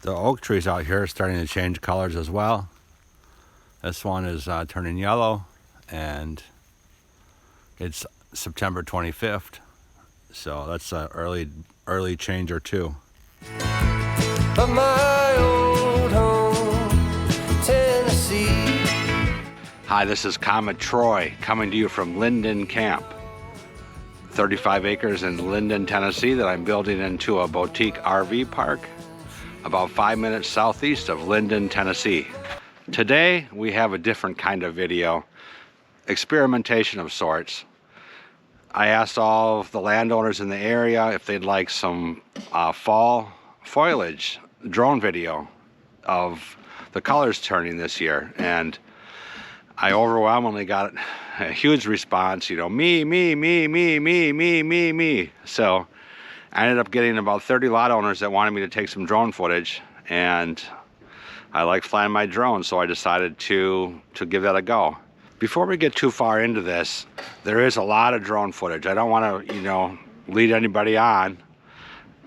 The oak trees out here are starting to change colors as well. This one is turning yellow, and it's September 25th, so that's an early change or two. Of my old home, Tennessee. Hi, this is Comet Troy coming to you from Linden Camp, 35 acres in Linden, Tennessee that I'm building into a boutique RV park about 5 minutes southeast of Linden, Tennessee. Today we have a different kind of video, experimentation of sorts. I asked all of the landowners in the area if they'd like some fall foliage drone video of the colors turning this year, and I overwhelmingly got a huge response, you know, me. So I ended up getting about 30 lot owners that wanted me to take some drone footage, and I like flying my drone, so I decided to give that a go. Before we get too far into this, there is a lot of drone footage. I don't want to, you know, lead anybody on,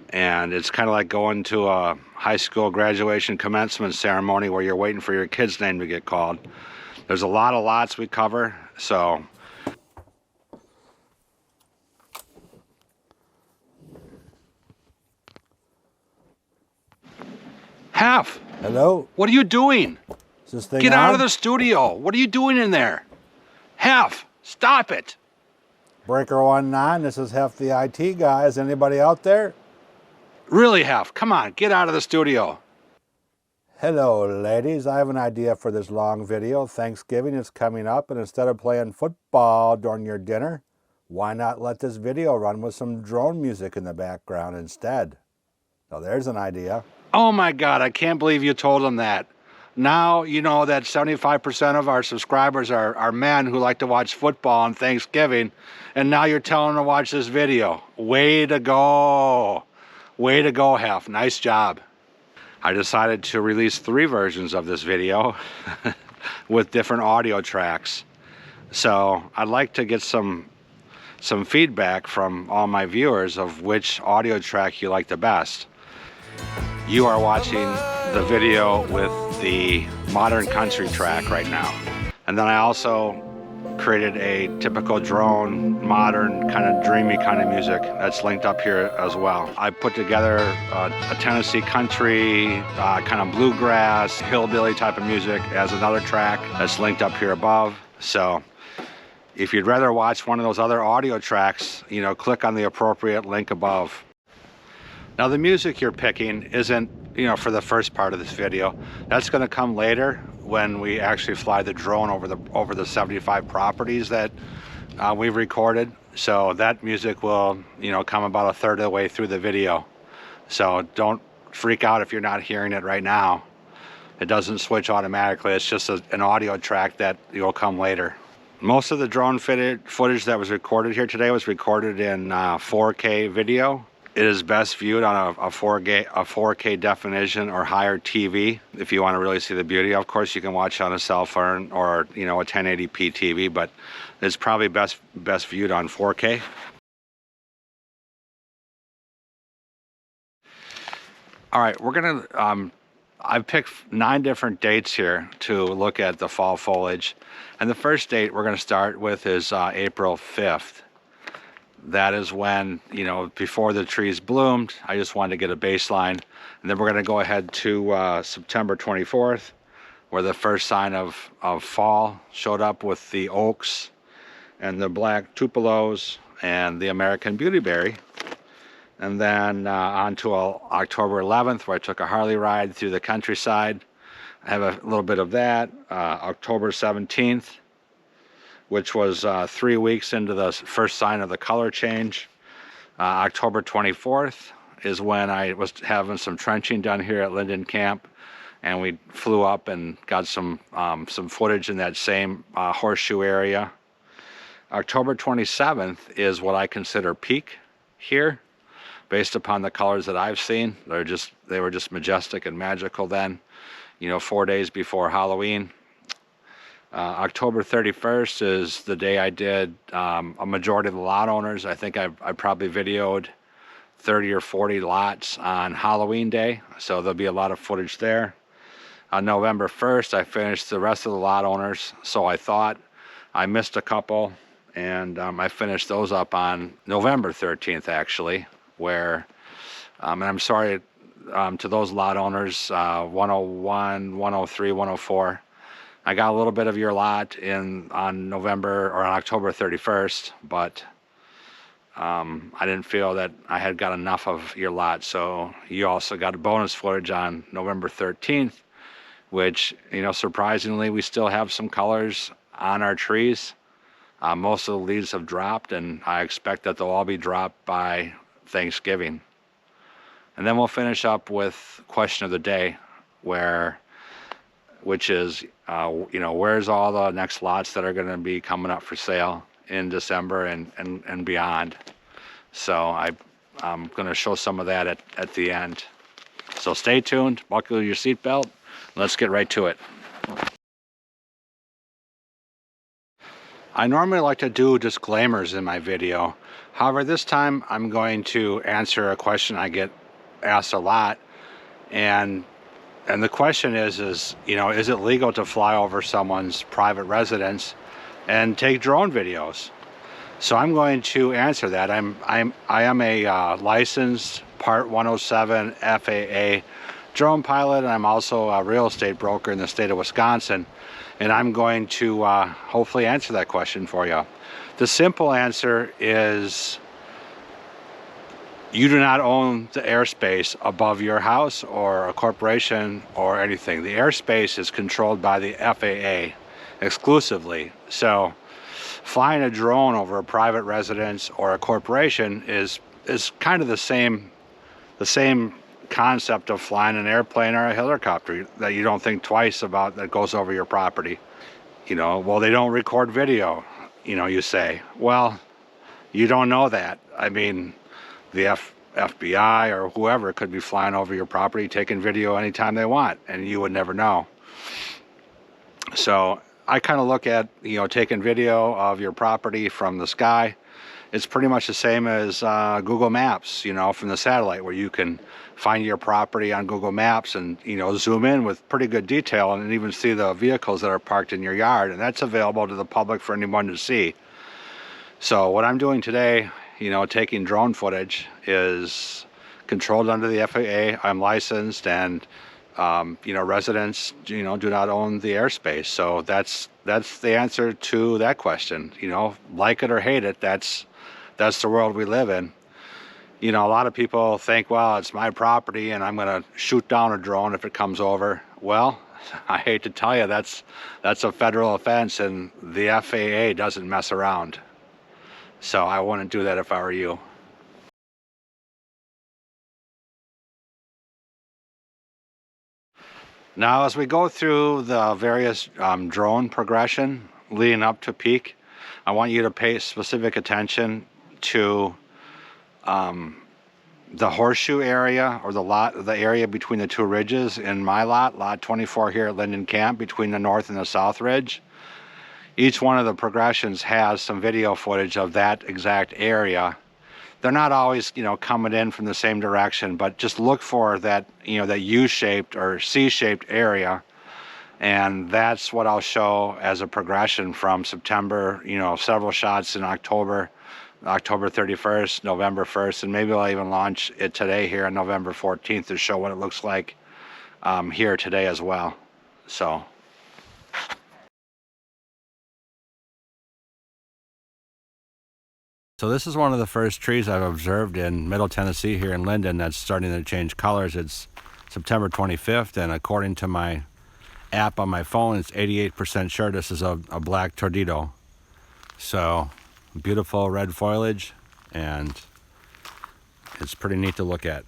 and it's kind of like going to a high school graduation commencement ceremony where you're waiting for your kid's name to get called. There's a lot of lots we cover, so Hef! Hello? What are you doing? Is this thing Get on? out of the studio. What are you doing in there? Hef, stop it. Breaker 19, this is HefTheITGuy. Is anybody out there? Really, Hef, come on, get out of the studio. Hello, ladies. I have an idea for this long video. Thanksgiving is coming up, and instead of playing football during your dinner, why not let this video run with some drone music in the background instead? Now, there's an idea. Oh my God, I can't believe you told them that. Now you know that 75% of our subscribers are men who like to watch football on Thanksgiving, and now you're telling them to watch this video. Way to go. Way to go, Hef. Nice job. I decided to release 3 versions of this video with different audio tracks. So I'd like to get some feedback from all my viewers of which audio track you like the best. You are watching the video with the modern country track right now. And then I also created a typical drone, modern, kind of dreamy kind of music that's linked up here as well. I put together a Tennessee country, kind of bluegrass, hillbilly type of music as another track that's linked up here above. So if you'd rather watch one of those other audio tracks, you know, click on the appropriate link above. Now the music you're picking isn't, you know, for the first part of this video. That's going to come later when we actually fly the drone over the 75 properties that we've recorded. So that music will, you know, come about a third of the way through the video. So don't freak out if you're not hearing it right now. It doesn't switch automatically. It's just an audio track that will come later. Most of the drone footage that was recorded here today was recorded in 4K video. It is best viewed on a 4K definition or higher TV if you want to really see the beauty. Of course, you can watch on a cell phone or, you know, a 1080p TV, but it's probably best viewed on 4K. All right, we're gonna. I've picked 9 different dates here to look at the fall foliage, and the first date we're going to start with is April 5th. That is when, you know, before the trees bloomed. I just wanted to get a baseline. And then we're going to go ahead to September 24th, where the first sign of fall showed up with the oaks and the black tupelos and the American beautyberry. And then on to October 11th, where I took a Harley ride through the countryside. I have a little bit of that. October 17th, which was 3 weeks into the first sign of the color change. October 24th is when I was having some trenching done here at Linden Camp, and we flew up and got some footage in that same horseshoe area. October 27th is what I consider peak here, based upon the colors that I've seen. They were just majestic and magical then, you know, 4 days before Halloween. October 31st is the day I did a majority of the lot owners. I think I probably videoed 30 or 40 lots on Halloween Day, so there'll be a lot of footage there. On November 1st, I finished the rest of the lot owners, so I thought. I missed a couple, and I finished those up on November 13th, actually, where, and I'm sorry to those lot owners, 101, 103, 104. I got a little bit of your lot on November or on October 31st, but I didn't feel that I had got enough of your lot, so you also got a bonus footage on November 13th, which, you know, surprisingly, we still have some colors on our trees. Most of the leaves have dropped, and I expect that they'll all be dropped by Thanksgiving. And then we'll finish up with question of the day, which is, you know, where's all the next lots that are going to be coming up for sale in December and beyond. So I'm going to show some of that at the end. So stay tuned, buckle your seatbelt, let's get right to it. I normally like to do disclaimers in my video. However, this time I'm going to answer a question I get asked a lot, and the question is, you know, is it legal to fly over someone's private residence and take drone videos? So I'm going to answer that. I am a licensed Part 107 FAA drone pilot, and I'm also a real estate broker in the state of Wisconsin. And I'm going to hopefully answer that question for you. The simple answer is you do not own the airspace above your house or a corporation or anything. The airspace is controlled by the FAA exclusively. So flying a drone over a private residence or a corporation is kind of the same concept of flying an airplane or a helicopter that you don't think twice about that goes over your property. You know, well, they don't record video, you know, you say. Well, you don't know that. I mean, the FBI or whoever could be flying over your property taking video anytime they want, and you would never know. So I kind of look at, you know, taking video of your property from the sky. It's pretty much the same as Google Maps, you know, from the satellite, where you can find your property on Google Maps and, you know, zoom in with pretty good detail and even see the vehicles that are parked in your yard. And that's available to the public for anyone to see. So what I'm doing today, you know, taking drone footage, is controlled under the FAA. I'm licensed, and, you know, residents, you know, do not own the airspace. So that's the answer to that question. You know, like it or hate it, that's the world we live in. You know, a lot of people think, well, it's my property and I'm going to shoot down a drone if it comes over. Well, I hate to tell you, that's a federal offense, and the FAA doesn't mess around. So I wouldn't do that if I were you. Now, as we go through the various drone progression leading up to peak, I want you to pay specific attention to the horseshoe area, or the area between the two ridges in my lot 24 here at Linden Camp, between the north and the south ridge. Each one of the progressions has some video footage of that exact area. They're not always, you know, coming in from the same direction, but just look for that, you know, that U-shaped or C-shaped area. And that's what I'll show as a progression from September, you know, several shots in October 31st, November 1st, and maybe I'll even launch it today here on November 14th to show what it looks like here today as well. So this is one of the first trees I've observed in Middle Tennessee here in Linden that's starting to change colors. It's September 25th, and according to my app on my phone, it's 88% sure this is a black tornado. So beautiful red foliage, and it's pretty neat to look at.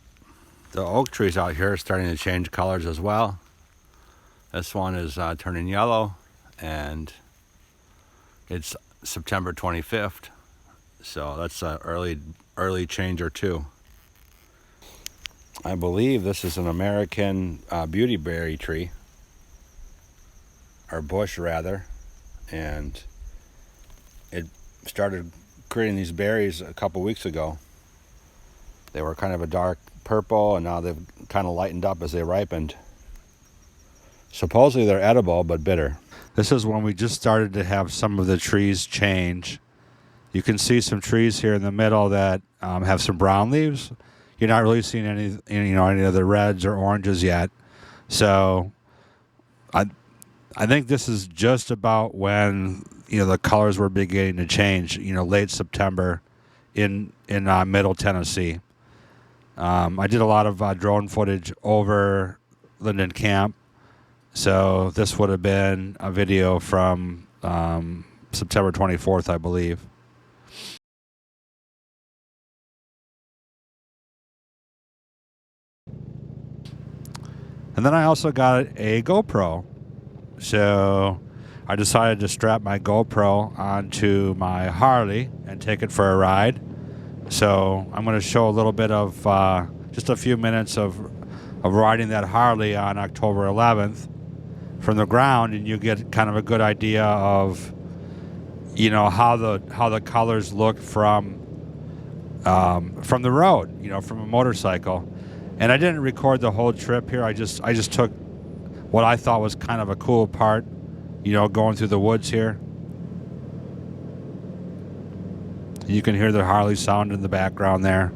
The oak trees out here are starting to change colors as well. This one is turning yellow, and it's September 25th. So that's an early change or two. I believe this is an American beautyberry tree, or bush rather, and it started creating these berries a couple weeks ago. They were kind of a dark purple, and now they've kind of lightened up as they ripened. Supposedly they're edible, but bitter. This is when we just started to have some of the trees change. You can see some trees here in the middle that have some brown leaves. You're not really seeing any of the reds or oranges yet. So I think this is just about when the colors were beginning to change. Late September in Middle Tennessee. I did a lot of drone footage over Linden Camp, so this would have been a video from September 24th, I believe. And then I also got a GoPro. So I decided to strap my GoPro onto my Harley and take it for a ride. So I'm going to show a little bit of just a few minutes of riding that Harley on October 11th from the ground, and you get kind of a good idea of how the colors look from the road, from a motorcycle. And I didn't record the whole trip here. I just took what I thought was kind of a cool part, going through the woods here. You can hear the Harley sound in the background there.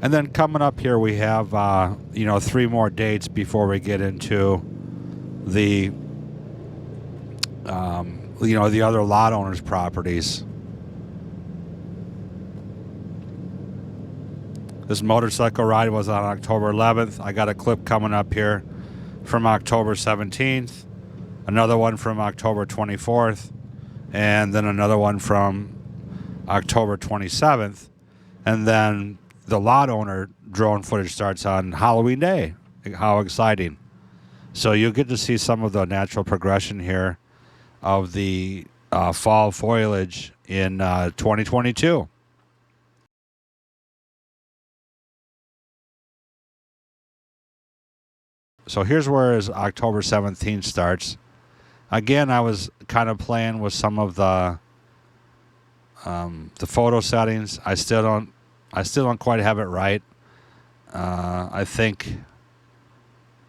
And then coming up here, we have 3 more dates before we get into the the other lot owners' properties. This motorcycle ride was on October 11th. I got a clip coming up here from October 17th, another one from October 24th, and then another one from October 27th. And then the lot owner drone footage starts on Halloween Day. How exciting. So you'll get to see some of the natural progression here of the fall foliage in 2022. So here's where October 17th starts. Again, I was kind of playing with some of the photo settings. I still don't quite have it right. I think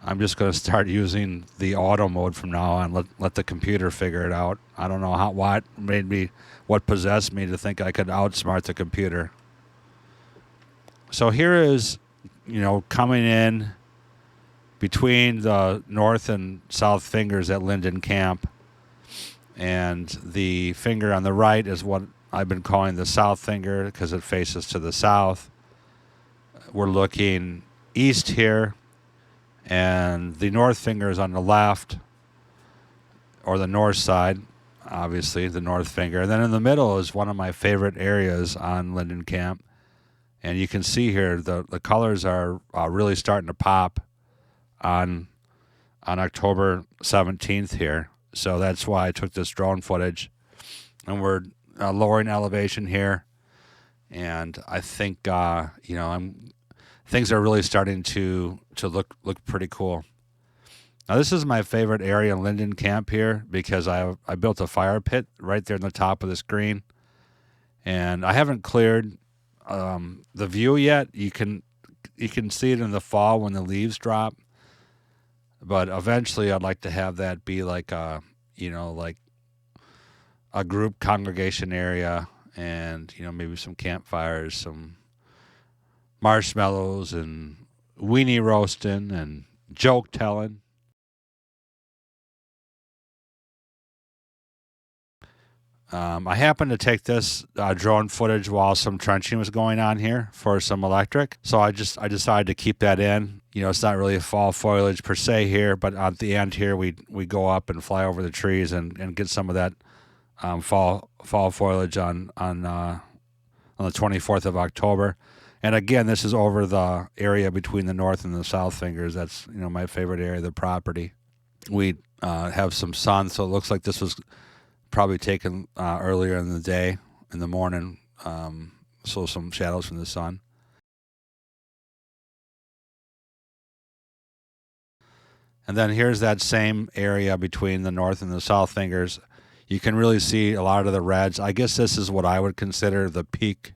I'm just going to start using the auto mode from now on. Let the computer figure it out. I don't know what possessed me to think I could outsmart the computer. So here is, coming in between the north and south fingers at Linden Camp, and the finger on the right is what I've been calling the south finger because it faces to the south. We're looking east here, and the north finger is on the left, or the north side, obviously, the north finger. And then in the middle is one of my favorite areas on Linden Camp. And you can see here the colors are really starting to pop on October 17th here. So that's why I took this drone footage. And we're lowering elevation here. And I think, things are really starting to look pretty cool. Now, this is my favorite area in Linden Camp here because I built a fire pit right there in the top of the screen. And I haven't cleared the view yet. You can see it in the fall when the leaves drop. But eventually I'd like to have that be like a group congregation area, and maybe some campfires, some marshmallows, and weenie roasting and joke telling. I happened to take this drone footage while some trenching was going on here for some electric. So I decided to keep that in. It's not really a fall foliage per se here, but at the end here we go up and fly over the trees and get some of that fall foliage on the 24th of October. And again, this is over the area between the north and the south fingers. That's my favorite area of the property. We have some sun, so it looks like this was probably taken earlier in the day, in the morning, so some shadows from the sun. And then here's that same area between the north and the south fingers. You can really see a lot of the reds. I guess this is what I would consider the peak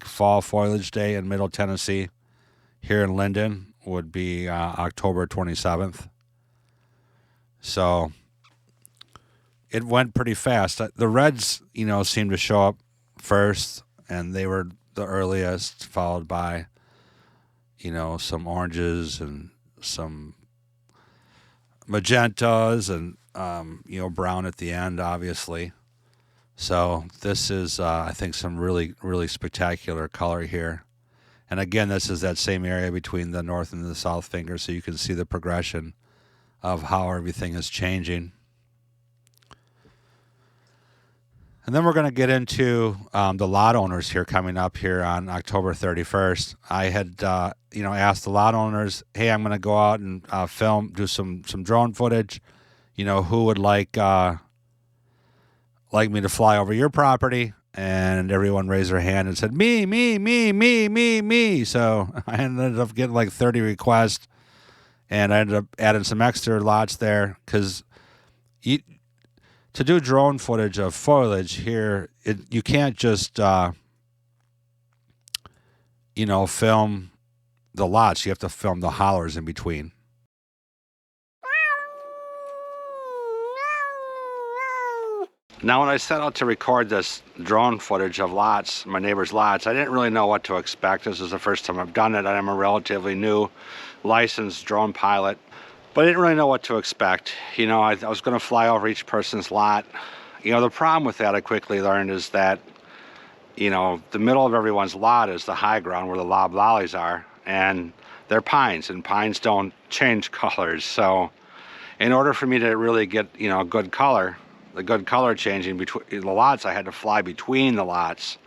fall foliage day in Middle Tennessee. Here in Linden would be October 27th. So it went pretty fast. The reds, you know, seemed to show up first, and they were the earliest, followed by, you know, some oranges and some magentas and, you know, brown at the end, obviously. So this is, I think, some really, really spectacular color here. And again, this is that same area between the north and the south finger, so you can see the progression of how everything is changing. And then we're going to get into the lot owners here coming up here on October 31st. I had, you know, asked the lot owners, hey, I'm going to go out and film, do some drone footage. You know, who would like me to fly over your property? And everyone raised their hand and said, me. So I ended up getting like 30 requests, and I ended up adding some extra lots there because to do drone footage of foliage here, you can't just, you know, film the lots. You have to film the hollers in between. Now, when I set out to record this drone footage of lots, my neighbor's lots, I didn't really know what to expect. This is the first time I've done it. I'm a relatively new licensed drone pilot, but I didn't really know what to expect. You know, I was going to fly over each person's lot. You know, the problem with that, I quickly learned, is that, you know, the middle of everyone's lot is the high ground where the LobLollies are, and they're pines, and pines don't change colors. So in order for me to really get, you know, a good color, the good color changing between the lots, I had to fly between the lots.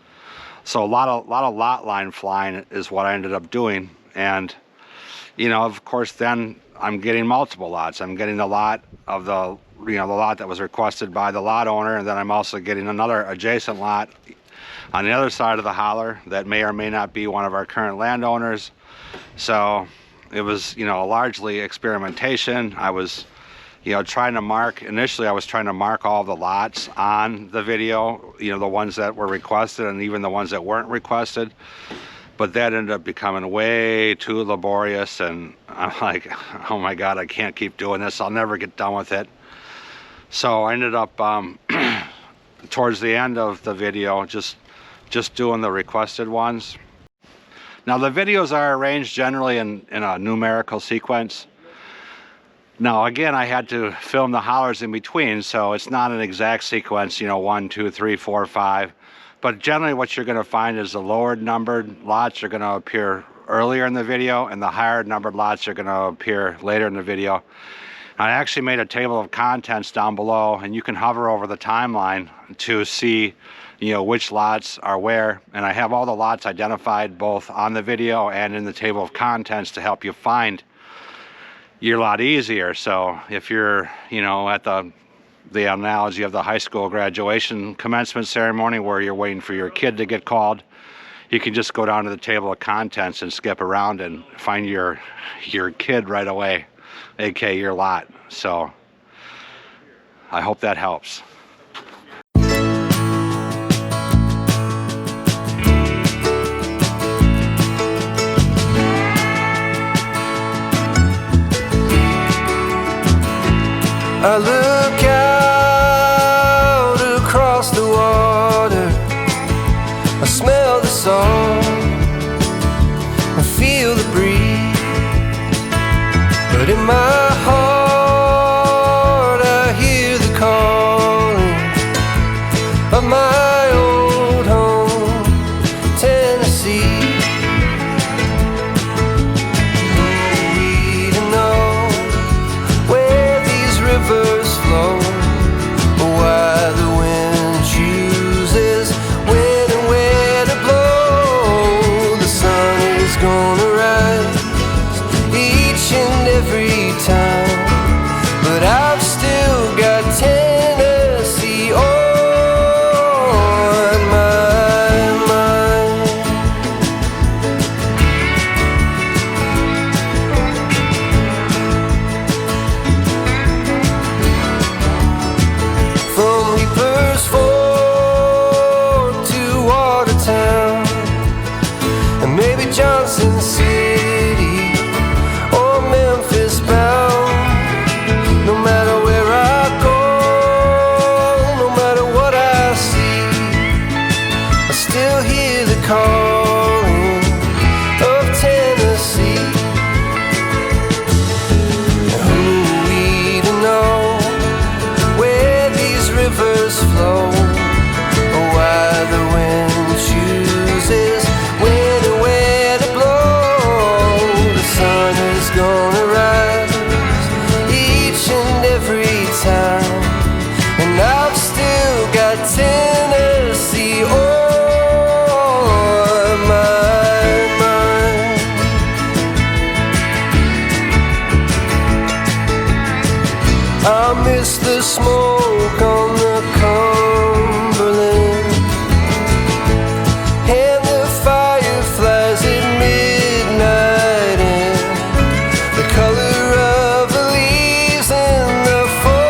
So a lot of lot line flying is what I ended up doing. And, you know, of course, then I'm getting multiple lots. I'm getting the lot of the, you know, the lot that was requested by the lot owner, and then I'm also getting another adjacent lot on the other side of the holler that may or may not be one of our current landowners. So it was, you know, largely experimentation. I was, you know, initially I was trying to mark all the lots on the video, you know, the ones that were requested and even the ones that weren't requested. But that ended up becoming way too laborious, and I'm like, oh my God, I can't keep doing this. I'll never get done with it. So I ended up, towards the end of the video, just doing the requested ones. Now the videos are arranged generally in a numerical sequence. Now, again, I had to film the hollers in between, so it's not an exact sequence, you know, 1, 2, 3, 4, 5. But generally what you're going to find is the lower numbered lots are going to appear earlier in the video, and the higher numbered lots are going to appear later in the video. I actually made a table of contents down below, and you can hover over the timeline to see, you know, which lots are where. And I have all the lots identified both on the video and in the table of contents to help you find your lot easier. So if you're, you know, at the analogy of the high school graduation commencement ceremony where you're waiting for your kid to get called, you can just go down to the table of contents and skip around and find your kid right away, aka your lot. So I hope that helps. I look out across the water, I smell the salt and feel the breeze, but in my heart I hear the calling of my old home, Tennessee. We don't know where these rivers flow, or why the wind chooses when and where to blow. The sun is gonna rise each and every time Johnson City or Memphis bound. No matter where I go, no matter what I see, I still hear the calling of Tennessee. And who are we to know where these rivers flow, or why the wind chooses when and where to blow? The sun is gonna rise each and every time, and I've still got Tennessee on my mind. I miss the smoke on the Cumberland and the fireflies at midnight, and the color of the leaves in the fall.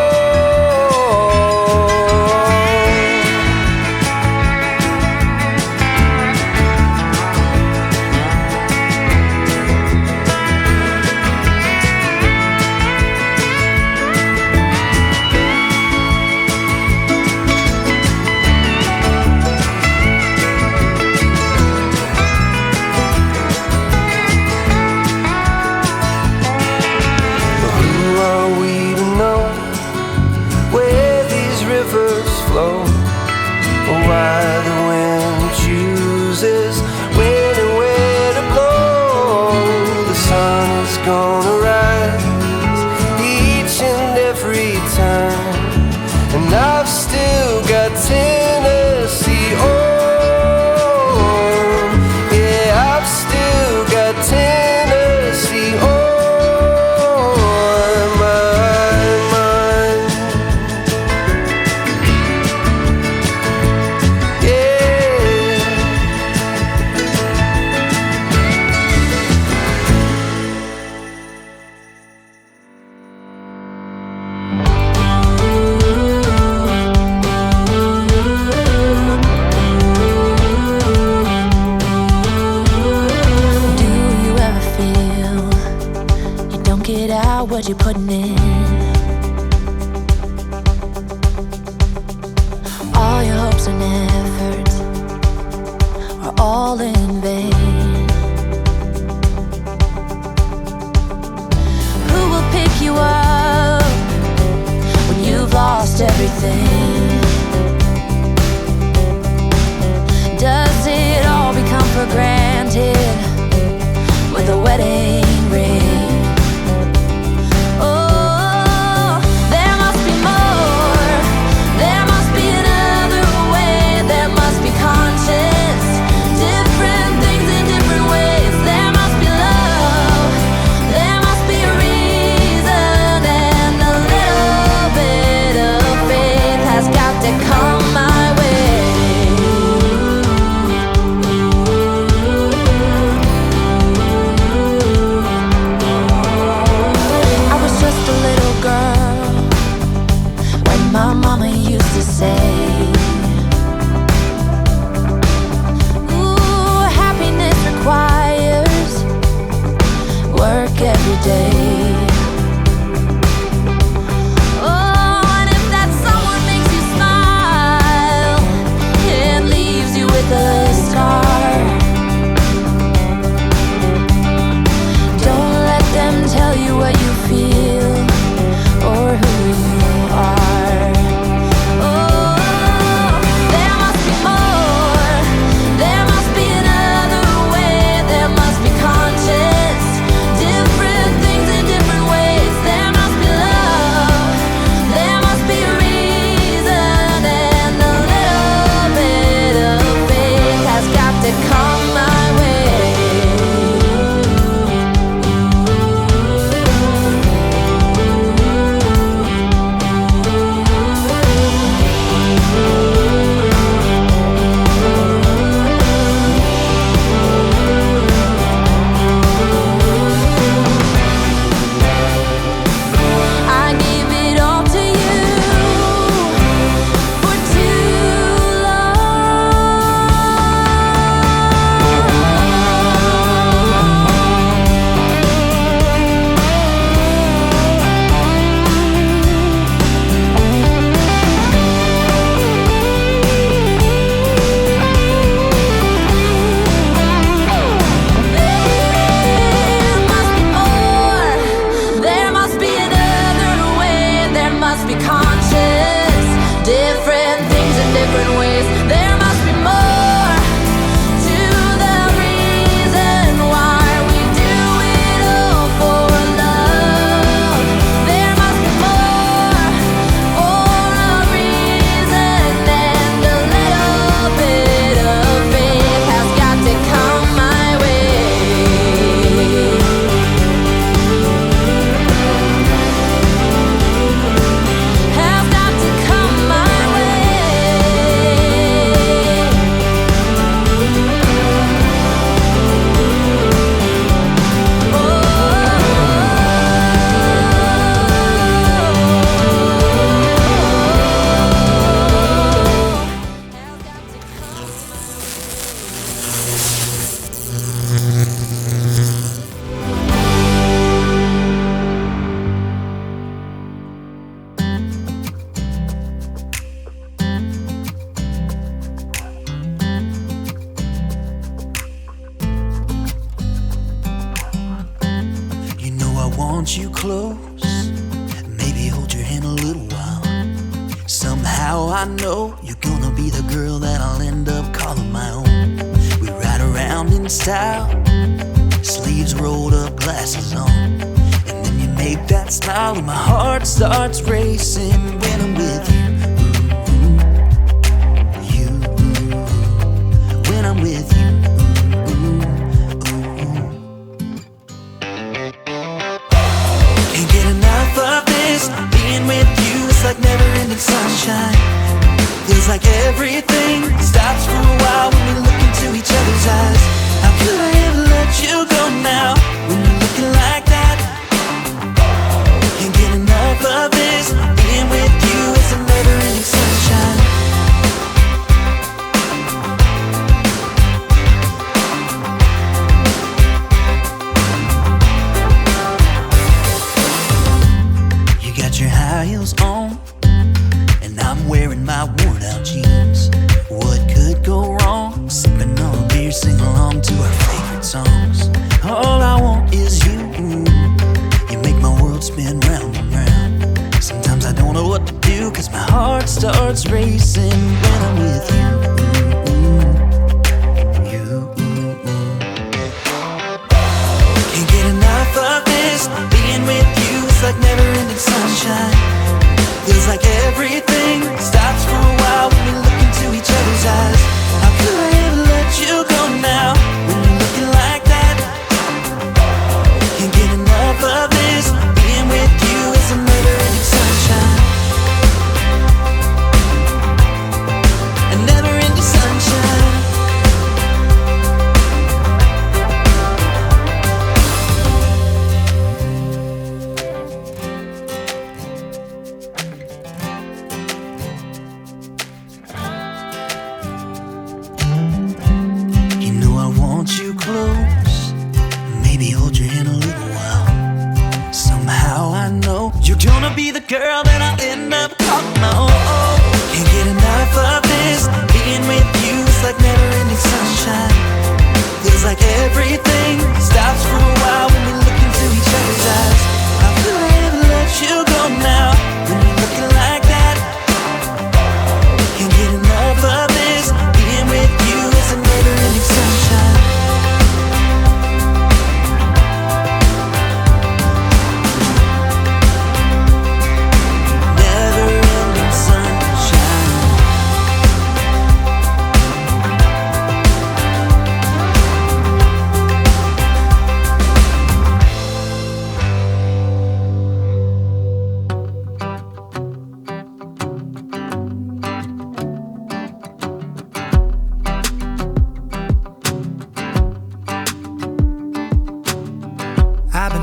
Who are we to know where these rivers flow, or why the wind chooses when and where to blow? The sun is gonna rise each and every time, and I've still got Tennessee on. Yeah, I've still got Tennessee on my mind. Yeah. Do you ever feel you don't get out what you're putting in? All your hopes and efforts are all in vain. Who will pick you up when you've lost everything? Does it all become for granted with a wedding ring? Oh, there must be more. There must be another way. There must be conscience. Different things in different ways. There must be love. There must be a reason, and a little bit of faith has got to come my way. I was just a little girl when my mama used to say, ooh, happiness requires work every day. Oh, and if that someone makes you smile and leaves you with a scar, don't let them tell you what you feel or who you are. Oh, there must be more. There must be another way. There must be conscience. Different things in different want you close, maybe hold your hand a little while. Somehow I know you're gonna be the girl that I'll end up calling my own. We ride around in style, sleeves rolled up, glasses on, and then you make that smile and my heart starts racing when I'm with you. When I'm with you. Can't get enough of this, being with you, it's like never-ending sunshine. Feels like everything stops for a while when we look into each other's eyes. How could I ever let you go now when you're looking like that? Can't get enough of this, being with you, it's a never-ending sunshine. Your high heels on, and I'm wearing my worn out jeans. What could go wrong? Sipping on a beer, sing along to our favorite songs. All I want is you. You make my world spin round and round. Sometimes I don't know what to do, cause my heart starts racing when I'm with you. Can't get enough of this, being with you, it's like never-ending sunshine. Feels like everything stops for a while when we look into each other's eyes. How could I ever let you go now when you're looking like that? Can't get enough of this, being with you is a never-ending sunshine. A never-ending sunshine. You close, maybe hold your hand a little while. Somehow I know you're gonna be the girl that I'll end up calling my own. Can't get enough of this, being with you, it's like never-ending sunshine. Feels like everything stops for a while when we look into each other's eyes. How could I ever let you go now when you're looking like that? Can't get enough of this, being with you is a never-ending sunshine.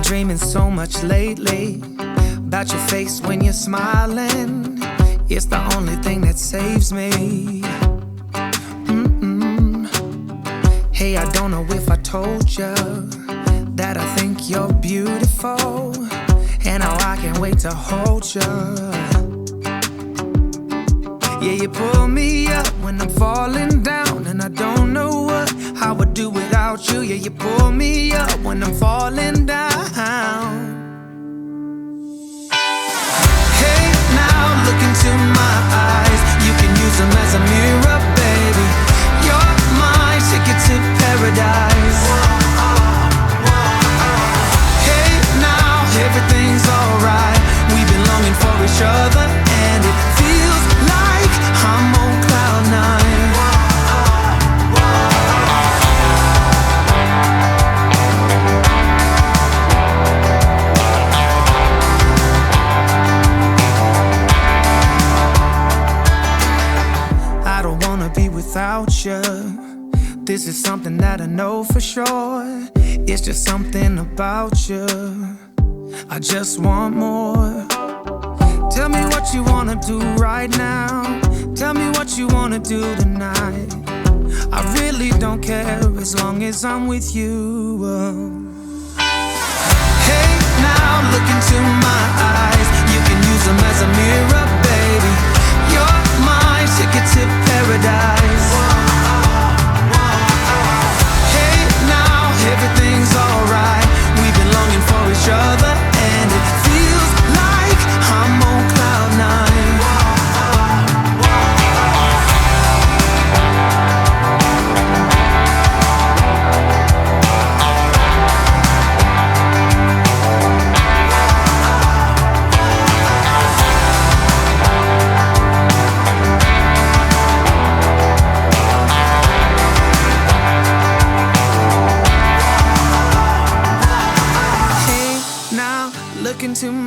Dreaming so much lately about your face when you're smiling. It's the only thing that saves me. Hey, I don't know if I told you that I think you're beautiful, and how I can't wait to hold you. Yeah, you pull me up when I'm falling down, and I don't know what I would do without you. Yeah, you pull me up when I'm falling down. Hey, now look into my eyes. You can use them as a mirror, baby. You're my ticket to paradise. Hey, now everything's alright. We've been longing for each other, and it feels like I'm on cloud nine. I don't wanna be without you. This is something that I know for sure. It's just something about you. I just want more. Tell me what you wanna do right now. Tell me what you wanna do tonight. I really don't care as long as I'm with you. Hey, now look into my eyes. You can use them as a mirror, baby. You're my ticket to paradise. Hey, now everything's alright. We've been longing for each other,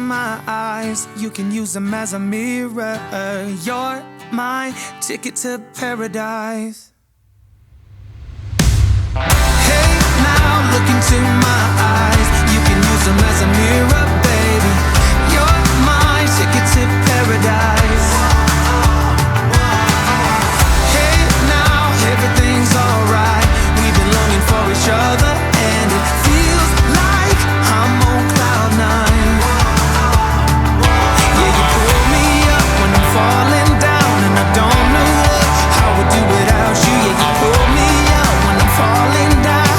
my eyes, you can use them as a mirror. You're my ticket to paradise. Hey, now look into my eyes, you can use them as a mirror, baby. You're my ticket to paradise. Hey, now everything's alright. We've been longing for each other, and it feels like I'm on cloud nine. Yeah, you pull me up when I'm falling down, and I don't know how I would do without you. Yeah, you pull me up when I'm falling down.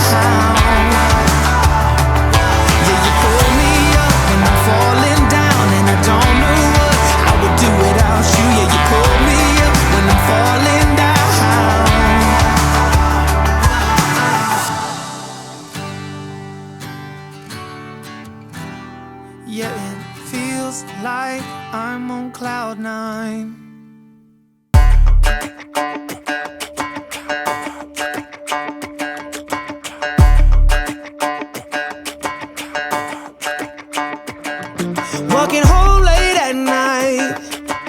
Yeah, you pull me up when I'm falling down, and I don't know what I would do without you. Yeah, you pull me up when I'm falling down. Yeah, it feels like I'm on cloud nine. Walking home late at night,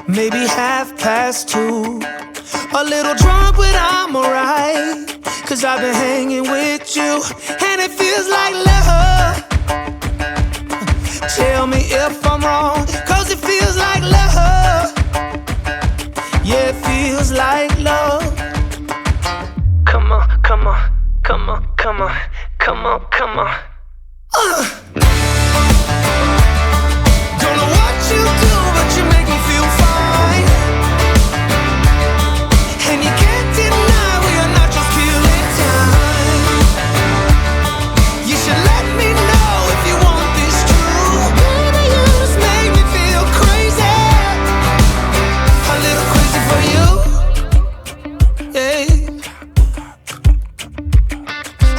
maybe 2:30. A little drunk, but I'm alright, 'cause I've been hanging with you, and it feels like love. Tell me if I'm wrong, 'cause it feels like love. Yeah, it feels like love. Come on, come on, come on, come on, come on, come on. Don't know what you do, but you make me feel fine. And you can't deny we are not just killing time. You should let me know if you want this true. Baby, you just make me feel crazy. A little crazy for you. Hey.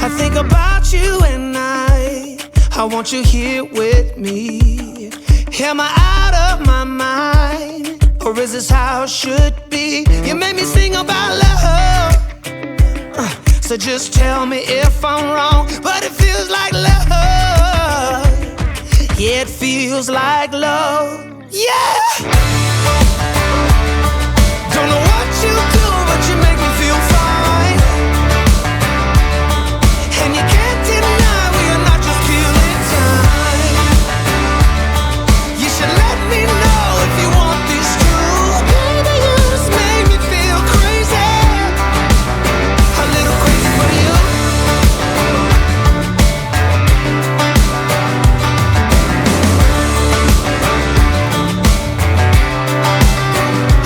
I think about you and I want you here with me. Am I out of my mind, or is this how it should be? You made me sing about love, so just tell me if I'm wrong, but it feels like love. Yeah, it feels like love. Yeah. Don't know what you do, but you make me feel fine. And you can't deny we are not just killing time. You should let me know if you want this true. Baby, you just make me feel crazy. A little crazy for you.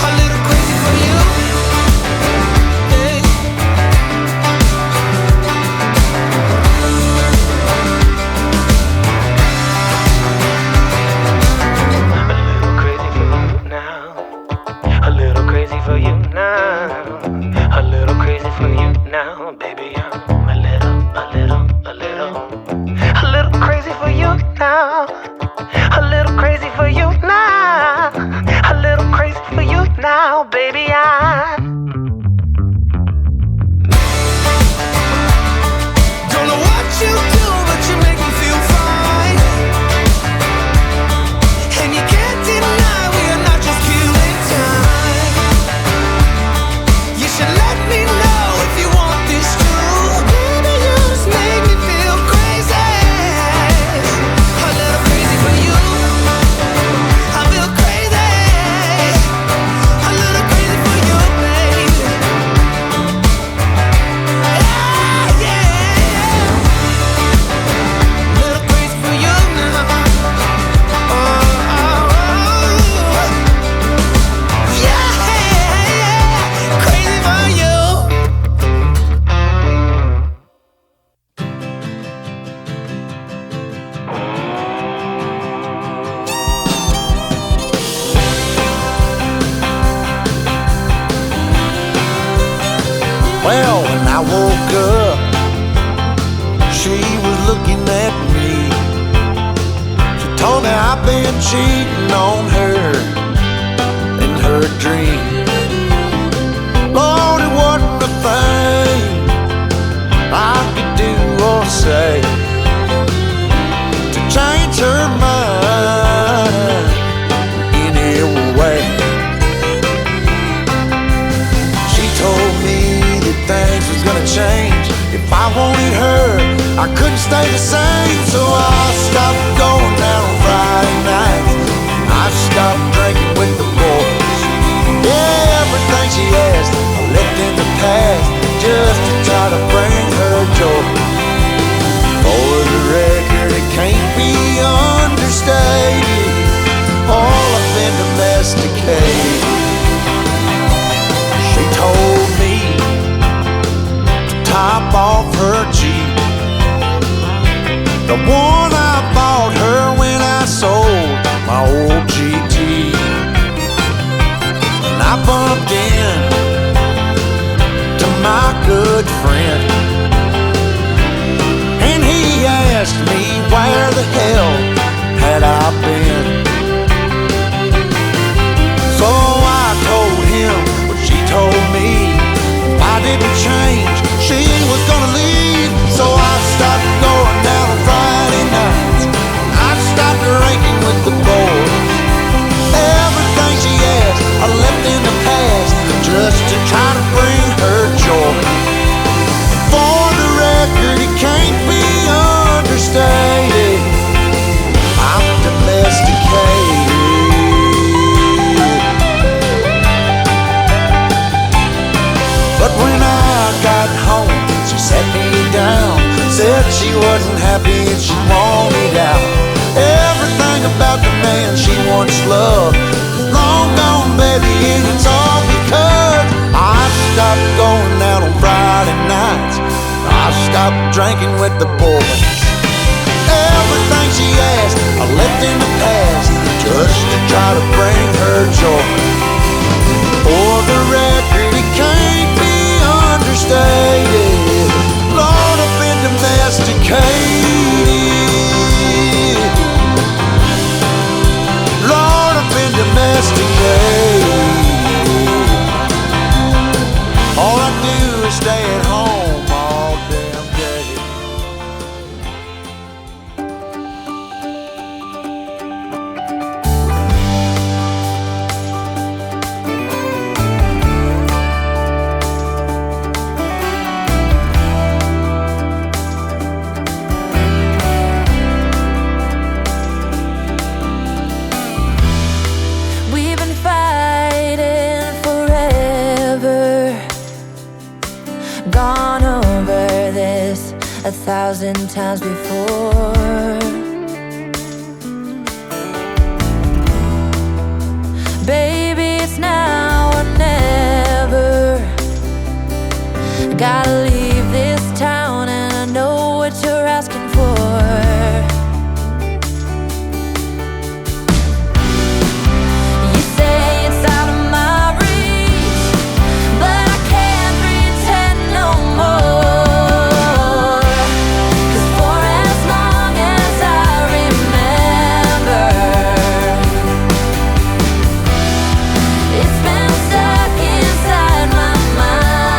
A little crazy for you. Hey. A little crazy for you now. A little crazy for you now, baby. I'm a little crazy for you now. A little crazy for you now. A little crazy for you now, baby. Don't know what you do, but you make me feel fine. And you can't deny we are not just killing time. You should let me know if you want this true. Baby, you just make me feel crazy. A little crazy for you. I feel crazy. A little crazy for you, baby. Yeah, yeah. Little crazy for you now. Oh, oh, oh. Yeah, yeah. Crazy for you. Well, when I woke up, she was looking at me. She told me I've been cheating on her in her dream. Lord, it wasn't a thing I could do or say to change her mind. If I wanted her, I couldn't stay the same. So I stopped going out on Friday nights. I stopped drinking with the boys. Yeah, everything she asked I left in the past, just to try to bring her joy. For the record, it can't be understated, all I've been domesticated. She told me to top off her Jeep, the one I bought her when I sold my old GT. And I bumped in to my good friend, and he asked me where the hell had I been. So I told him what she told me. If I didn't change, she was gonna leave. So I stopped going down on Friday nights. I stopped drinking with the boys. Everything she asked I left in the past, just to try to bring her joy. For the record, it can't be understated, I'm domesticated. But when I got home, she sat me down, said she wasn't happy and she wanted out. Everything about the man she once loved is long gone, baby, and it's all because I stopped going out on Friday nights. I stopped drinking with the boys. Everything she asked I left in the past, just to try to bring her joy. For the record, it can't be understated, Lord, I've been domesticated. Lord, I've been domesticated. All I do is stay at home all damn day. We've been fighting forever, gone over this 1,000 times before. Baby, it's now or never. Gotta leave this town, and I know what you're asking for. You say it's out of my reach, but I can't pretend no more. 'Cause for as long as I remember, it's been stuck inside my mind.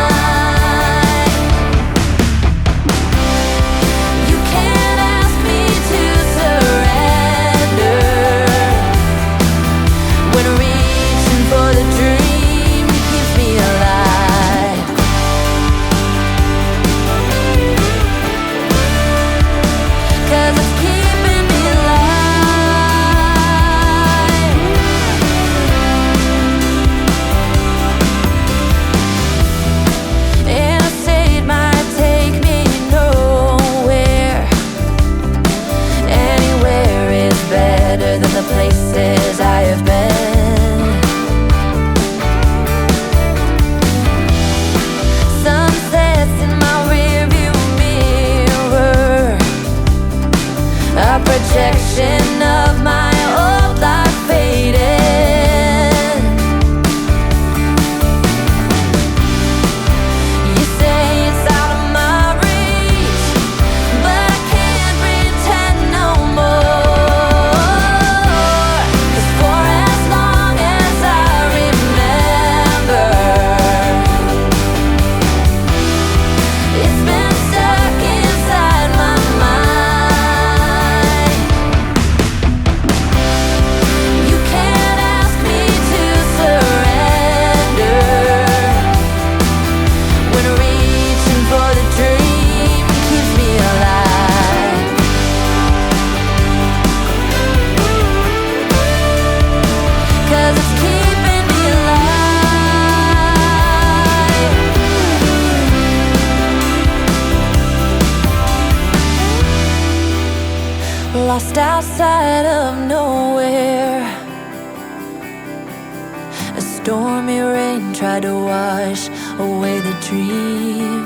lost outside of nowhere. A stormy rain tried to wash away the dream.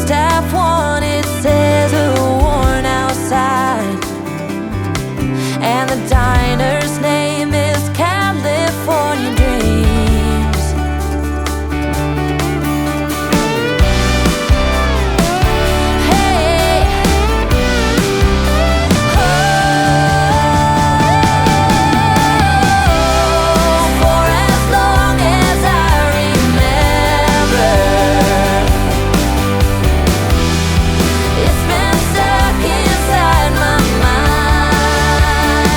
Staff wanted scissor worn outside, and the diner's name is California Dreams. Hey, oh, for as long as I remember, it's been stuck inside my mind.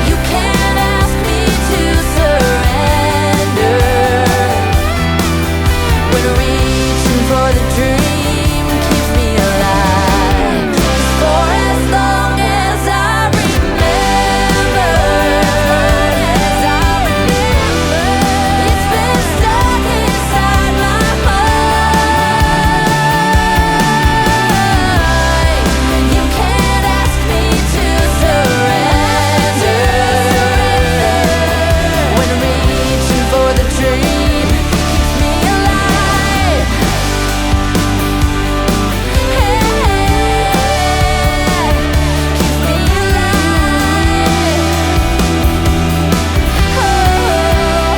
You can't ask me to surrender when reaching for the dream keeps me alive. For as long as I remember, it's been stuck inside my mind. You can't ask me to surrender when reaching for the dream keeps me alive. Hey, keeps me alive. Oh,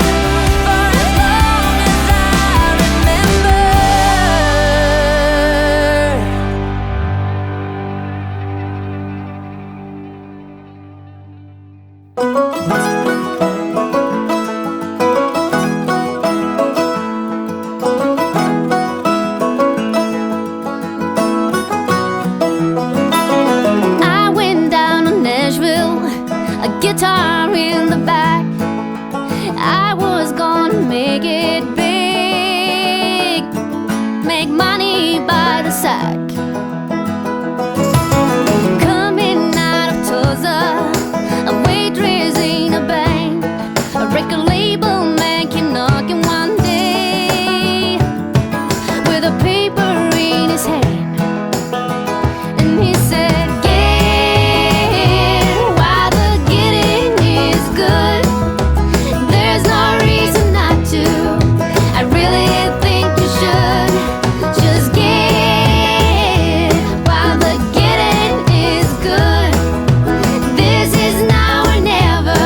for as long as I remember. I went down to Nashville, a guitar in the back. I was gonna make it big, make money by the sack. Coming out of Tulsa, a waitress in a bank. A record label man came knocking one day with a paper in his hand, and he said, "Get while the getting is good. There's no reason not to. I really think you should just get while the getting is good. This is now or never.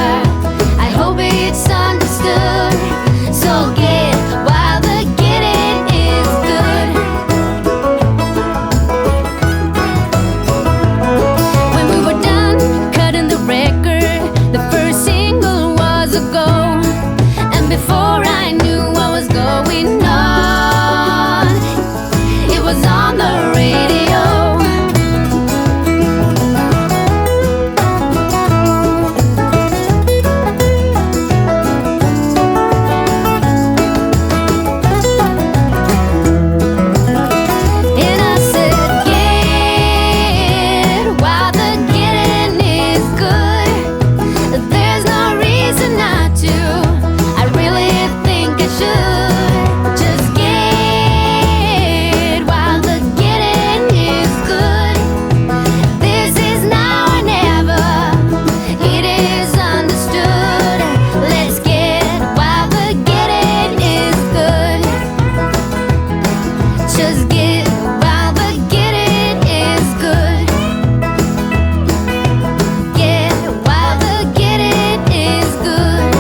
I hope it's understood. So get while the getting is good." When we were done cutting the record, the first single was a go. And before I knew what was going on, it was on the radio. And I said, "Get while the getting is good. There's no reason not to. I really think I should just get while the getting is good. This is now or never. It is understood. Let's get while the getting is good. Just get while the getting is good. Get while the getting is good."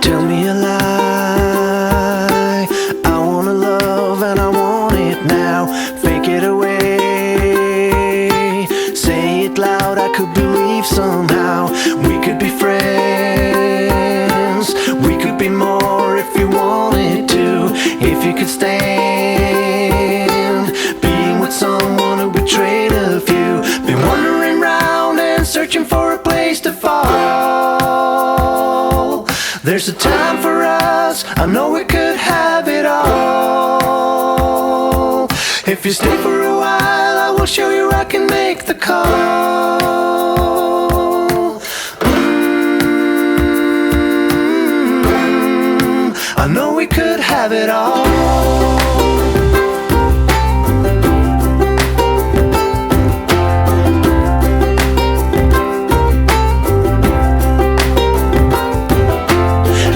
Tell me a lie. I wanna love and I want it now. Fake it away. Say it loud, I could believe somehow. We could be friends. We could be more if you wanted to. If you could stand being with someone who betrayed a few. Been wandering round and searching for a place to fall. There's a time for us, I know we could have it all. If you stay for a while, I will show you I can make the call. I know we could have it all.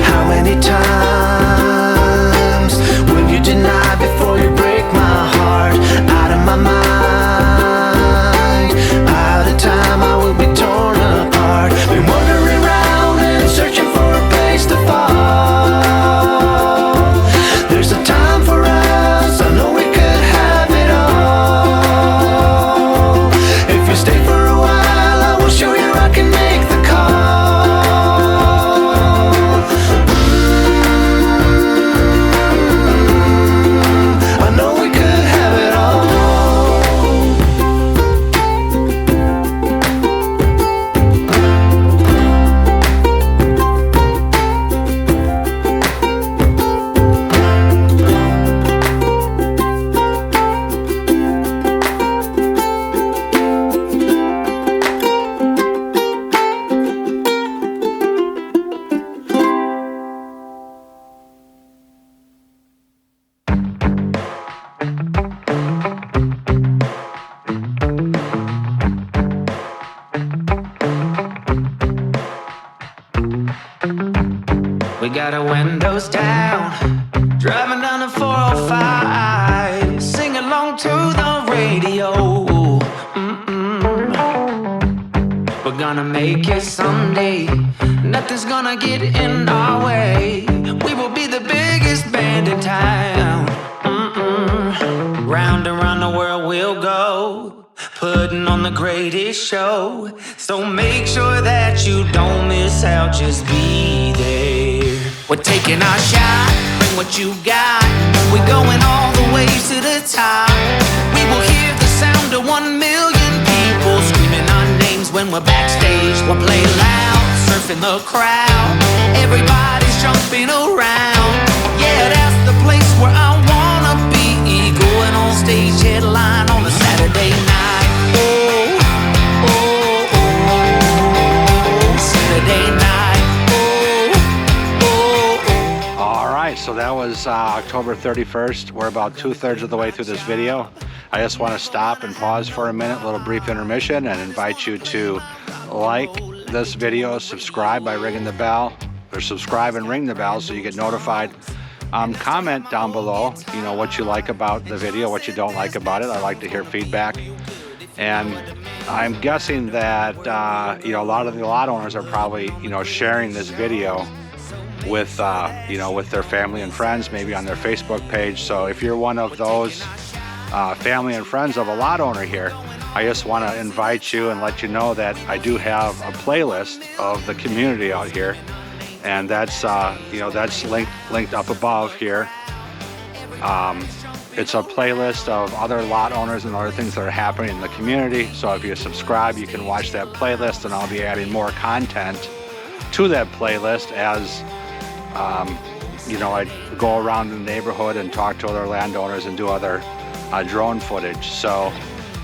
How many times will you deny before you break my heart? Out of my mind, out of time, I will be torn apart. Been wandering around and searching for a place to fall. There's a time for us, I know we could have it all. If you stay for a while, I will show you I can make the call. I know we could have it all. We got our windows down, driving down the 405, sing along to the radio. We're gonna make it someday, nothing's gonna get in our way. We will be the biggest band in town. Round and round the world we'll go, putting on the greatest show. So make sure that you don't miss out, just be there. We're taking our shot, bring what you got. We're going all the way to the top. We will hear the sound of 1 million people screaming our names when we're backstage. We'll play loud, surfing the crowd. Everybody's jumping around. Yeah, that's the place where I wanna be. Going on stage, headline on a Saturday night. Oh, oh, oh, Saturday night. All right, so that was October 31st. We're about 2/3 of the way through this video. I just want to stop and pause for a minute, a little brief intermission, and invite you to like this video, subscribe by ringing the bell, or subscribe and ring the bell so you get notified. Comment down below, you know, what you like about the video, what you don't like about it. I like to hear feedback. And I'm guessing that, you know, a lot of the lot owners are probably, you know, sharing this video with, you know, with their family and friends, maybe on their Facebook page. So if you're one of those family and friends of a lot owner here, I just want to invite you and let you know that I do have a playlist of the community out here. And that's, you know, that's linked up above here. It's a playlist of other lot owners and other things that are happening in the community. So if you subscribe, you can watch that playlist, and I'll be adding more content to that playlist as, you know, I go around the neighborhood and talk to other landowners and do other drone footage. So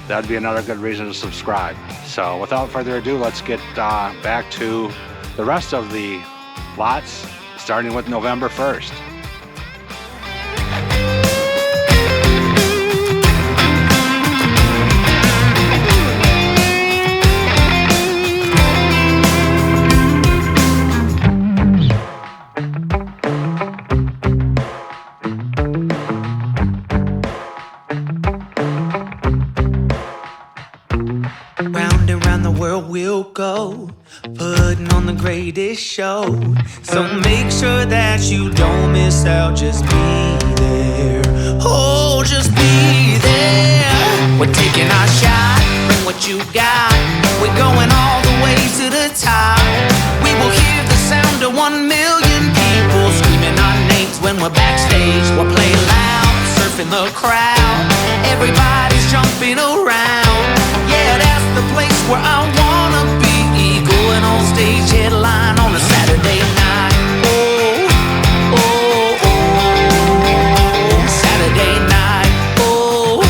that'd be another good reason to subscribe. So without further ado, let's get back to the rest of the lots, starting with November 1st. Round and round the world we'll go, putting on the greatest show. So make sure that you don't miss out, just be there. Oh, just be there. We're taking our shot, bring what you got. We're going all the way to the top. We will hear the sound of 1 million people screaming our names when we're backstage. We'll play loud, surfing the crowd. Everybody's jumping around. Yeah, that's the place where I wanna be. Going on stage, headline on a Saturday night. Oh, oh, oh, Saturday night. Oh,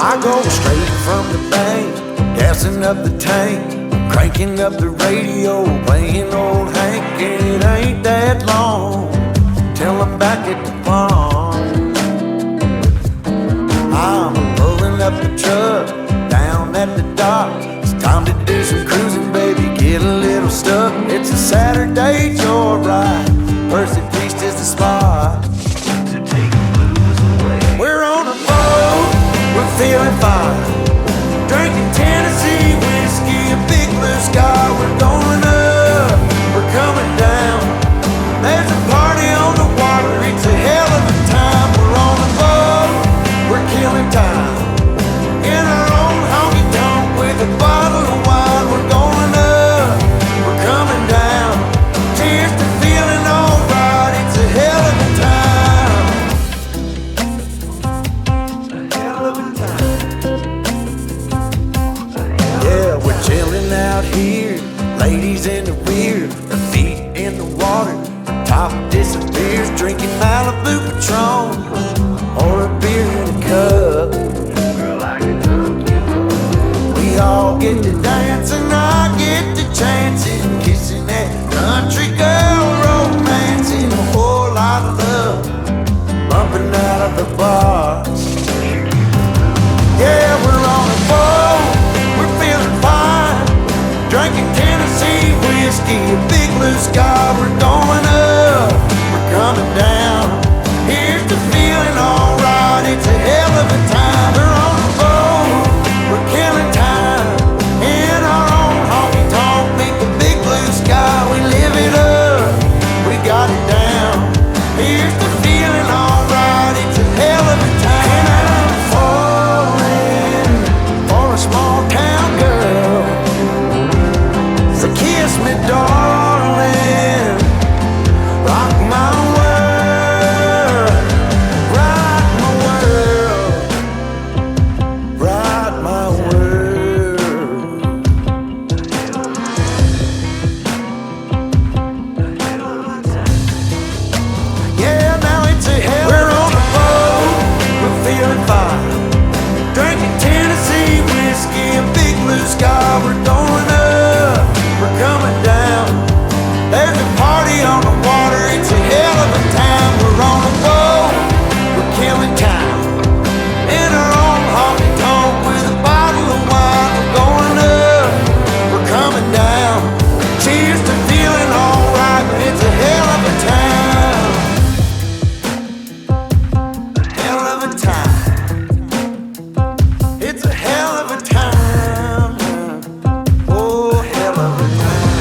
I go straight from the bank, gassing up the tank, cranking up the radio, playing old Hank. It ain't that long till I'm back at the farm. I'm pulling up the truck down at the dock. It's time to do some cruising, baby, get a little stuck. It's a Saturday joyride, Percy Priest is the spot to take the blues away. We're on a boat, we're feeling fine, drinking Tennessee whiskey, a big blue sky. We're going up, we're coming down. There's a party on the water, it's a hell of a time. We're on a boat, we're killing time, in our own honky tonk with a bottle of wine. We're going up, we're coming down. Cheers to feeling alright, it's a hell of a time. A hell of a time. Yeah, we're chilling out here, ladies in the rear, our feet in the water, our top disappears, drinking Malibu Patron or a beer in a cup. Girl, I can hook you up. We all get to dance and I get to chancing, kissing that country girl, romancing, a whole lot of love bumping out of the bars. Yeah, we're on a boat, we're feeling fine, drinking Tennessee whiskey, a big blue sky. We're going up, we're coming down. Here's the feeling alright, it's a hell of a time. We're on a boat, we're killing time, in our own honky tonk, meet the big blue sky. We live it up, we got it down. Here's the feeling alright, it's a hell of a time. And I'm falling for a small town girl, so kiss me, darling, rock my world, rock my world, rock my world. Yeah, now it's a hell. We're on a boat, we're feeling fine, drinking Tennessee whiskey, a big blue sky. We're going up, we're coming down. There's a party on the water, it's a hell of a time. We're on a boat, we're killing time, in our own honky tonk with a bottle of wine. We're going up, we're coming down. Cheers to feeling alright, it's a hell of a time. A hell of a time. It's a hell of a time. Oh, hell of a time.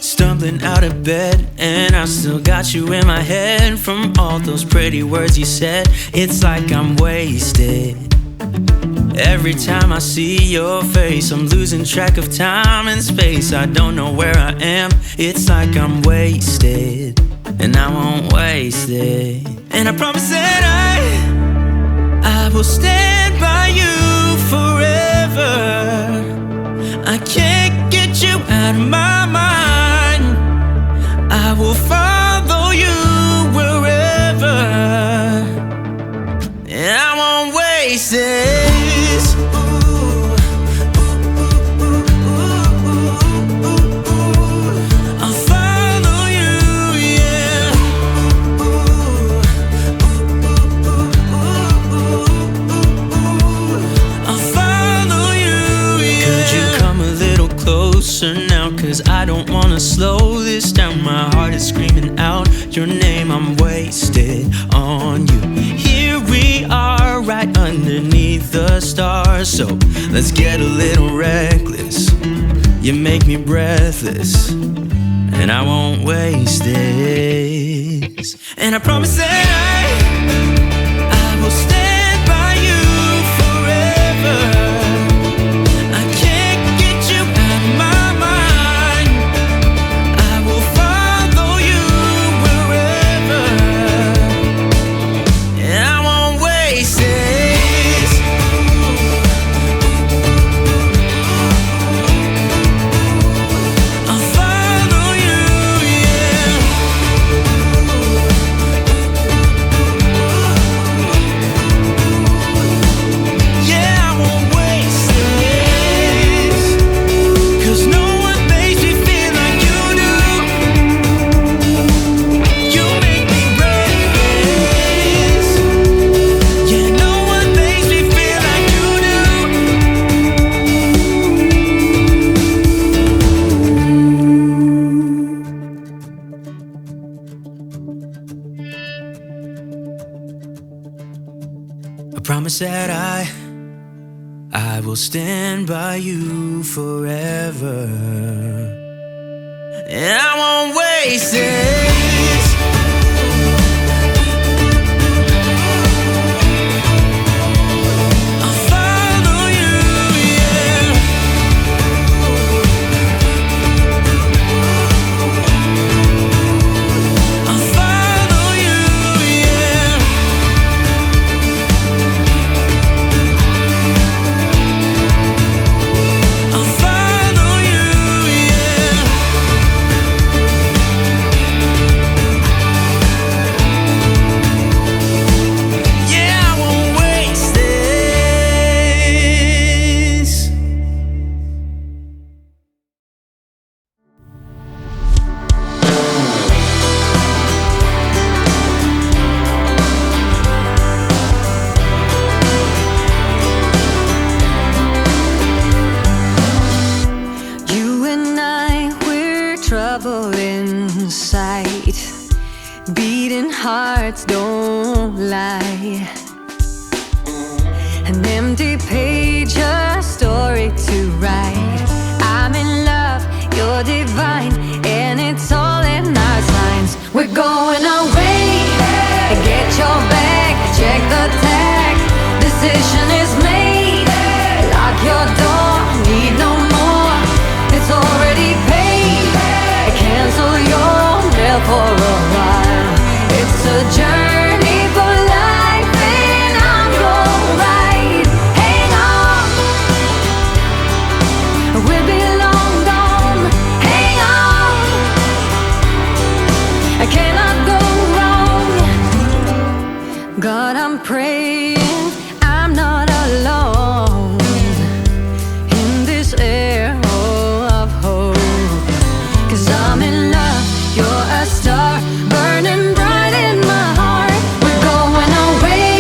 Stumbling out of bed, and I still got you in my head. From all those pretty words you said, it's like I'm wasted. Every time I see your face, I'm losing track of time and space. I don't know where I am, it's like I'm wasted, and I won't waste it. And I promise that I will stand by you forever. I can't get you out of my mind, I will follow you wherever, and I won't waste this. I'll follow you, yeah. I'll follow you, yeah. Could you come a little closer now? 'Cause I don't wanna slow this down. My heart is screaming out your name. I'm wasted on you. Here we are, right underneath the stars. So let's get a little reckless. You make me breathless, and I won't waste this. And I promise that I will stand by you forever. I can't get you out of my mind, I will follow you wherever, and I won't waste this. I'll follow you, yeah. promise that I will stand by you forever, and I won't waste this. I'll follow you, yeah. I'll follow you, yeah. I'll follow you, yeah. Yeah, I won't waste this. You and I, we're trouble in sight. Beating hearts don't lie. An empty page, a story to write. I'm in love, you're divine, and it's all in our signs. We're going away. Get your bag, check the tag. Decision is made. Lock your door, need no more. It's already paid. Cancel your mail for a while. It's a journey for life, and I'm your ride. Hang on, we'll be long gone. Hang on, I cannot go wrong. God, I'm praying I'm not alone in this air of hope. 'Cause I'm in love, you're a star, burning bright in my heart. We're going away.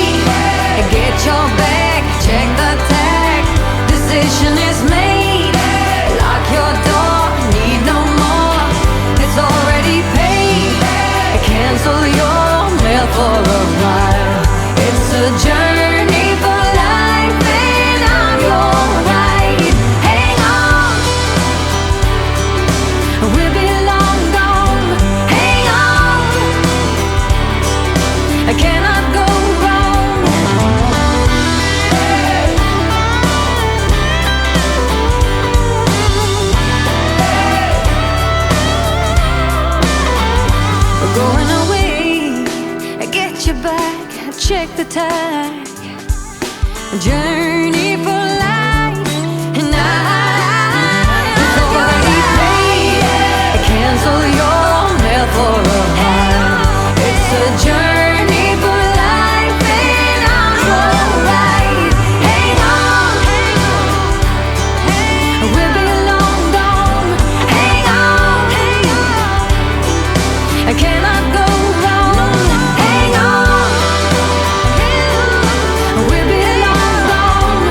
Get your bag, check the tag. Decision is made. Lock your door, need no more. It's already paid. Cancel your mail for a while. It's a journey for life, and I'm your ride. Hang on, we'll be long gone. Hang on, I cannot go wrong. We're going away. Get your back, check the tag. Journey for life, and it's already paid. Cancel your mail for a while. It's a journey for life, and I'm your ride. Hang on, we'll be long gone. Hang on, I cannot go wrong. Hang on, we'll be long gone.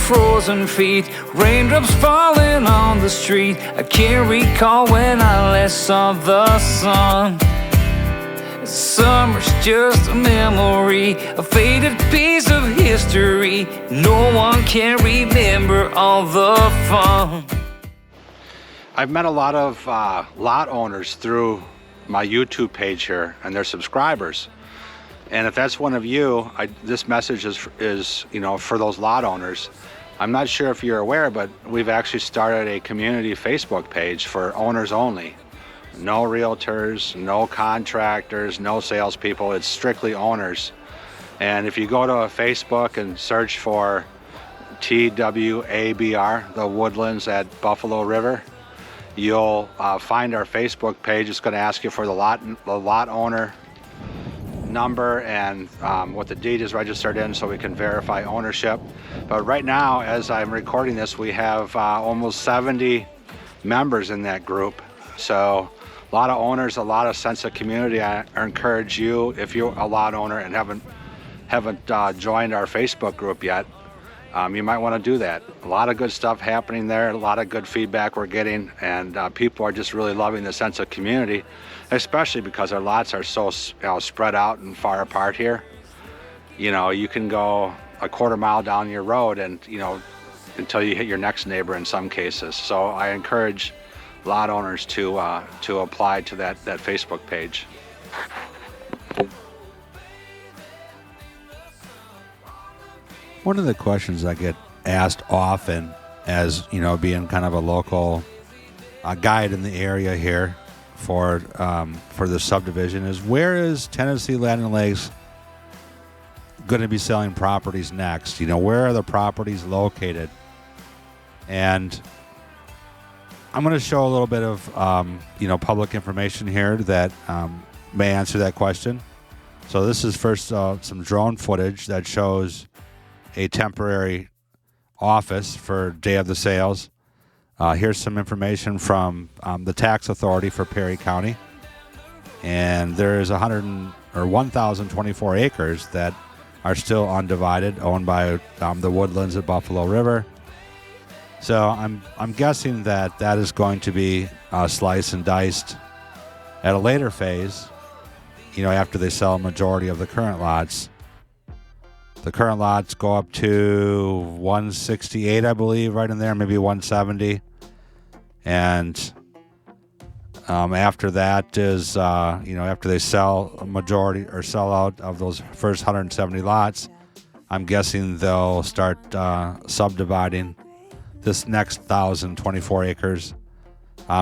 frozen feet, raindrops falling on the street. I can't recall when I last saw the sun. Summer's just a memory, a faded piece of history. No one can remember all the fun. I've met a lot of lot owners through my YouTube page here and their subscribers. And if that's one of you, this message is you know, for those lot owners. I'm not sure if you're aware, but we've actually started a community Facebook page for owners only. No realtors, no contractors, no salespeople. It's strictly owners. And if you go to a Facebook and search for TWABR, the Woodlands at Buffalo River, you'll find our Facebook page. It's going to ask you for the lot owner number and what the deed is registered in, so we can verify ownership. But right now, as I'm recording this, we have almost 70 members in that group. So a lot of owners, a lot of sense of community. I encourage you, if you're a lot owner and haven't joined our Facebook group yet, you might want to do that. A lot of good stuff happening there, a lot of good feedback we're getting, and people are just really loving the sense of community, especially because our lots are so spread out and far apart here. You know, you can go a quarter mile down your road and, you know, until you hit your next neighbor in some cases. So I encourage lot owners to apply to that Facebook page. One of the questions I get asked often, as you know, being kind of a local guide in the area here for the subdivision, is where is Tennessee Land and Lakes going to be selling properties next? You know, where are the properties located? And I'm going to show a little bit of you know, public information here that may answer that question. So this is first some drone footage that shows a temporary office for day of the sales. Here's some information from the tax authority for Perry County, and there's 1,024 acres that are still undivided, owned by the Woodlands at Buffalo River. So I'm guessing that is going to be sliced and diced at a later phase, you know, after they sell a majority of the current lots. The current lots go up to 168, I believe, right in there, maybe 170. And after that is, you know, after they sell a majority or sell out of those first 170 lots, I'm guessing they'll start subdividing this next 1,024 acres,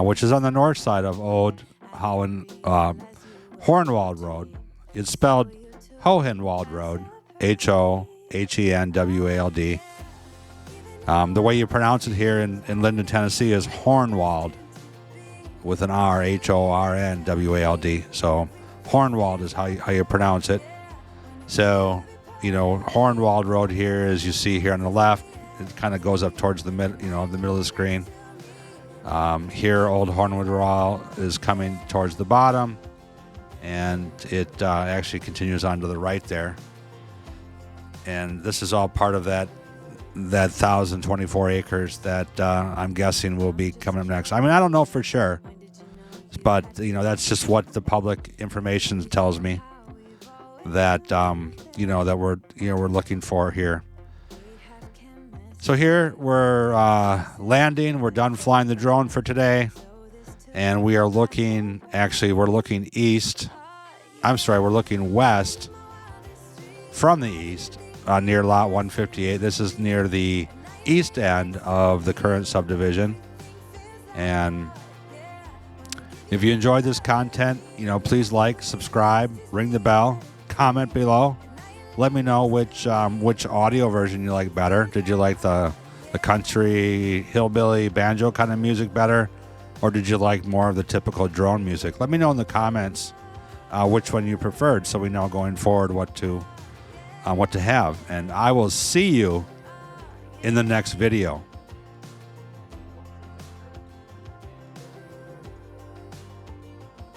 which is on the north side of Old Hornwald Road. It's spelled Hohenwald Road. Hohenwald. The way you pronounce it here in Linden, Tennessee is Hornwald with an R, Hornwald. So Hornwald is how you pronounce it. So, you know, Hornwald Road here, as you see here on the left, it kind of goes up towards the middle, you know, the middle of the screen. Here, Old Hornwood Road is coming towards the bottom, and it actually continues on to the right there. And this is all part of that 1,024 acres that I'm guessing will be coming up next. I mean, I don't know for sure, but you know, that's just what the public information tells me that you know, that we're looking for here. So here we're landing. We're done flying the drone for today, and we are looking. Actually, we're looking east. I'm sorry, we're looking west from the east. Near lot 158. This is near the east end of the current subdivision. And if you enjoyed this content, you know, please like, subscribe, ring the bell, comment below. Let me know which audio version you like better. Did you like the country hillbilly banjo kind of music better, or did you like more of the typical drone music? Let me know in the comments which one you preferred, so we know going forward what to have. And I will see you in the next video.